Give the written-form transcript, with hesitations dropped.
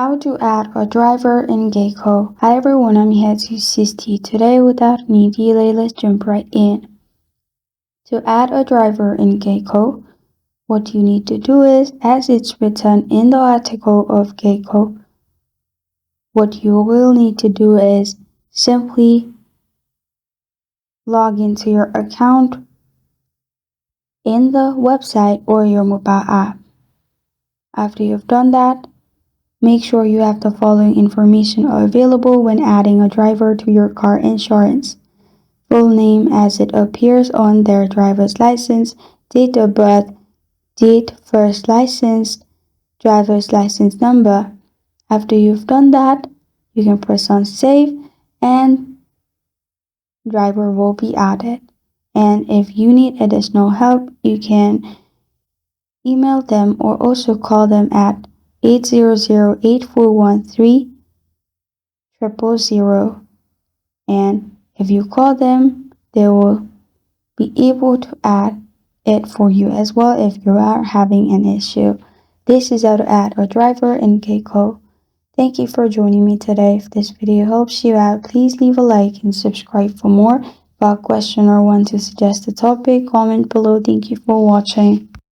How to add a driver in GEICO. Hi everyone, I'm here to assist you today. Without any delay, let's jump right in. To add a driver in GEICO, what you need to do is, as it's written in the article of GEICO, what you will need to do is simply log into your account in the website or your mobile app. After you've done that, make sure you have the following information available when adding a driver to your car insurance. Full name as it appears on their driver's license, date of birth, date first licensed, driver's license number. After you've done that, you can press on save and driver will be added. And if you need additional help, you can email them or also call them at 800-8413-000. And if you call them, they will be able to add it for you as well if you are having an issue. This is how to add a driver in GEICO. Thank you for joining me today. If this video helps you out, please leave a like and subscribe for more. About a question or want to suggest a topic, comment below. Thank you for watching.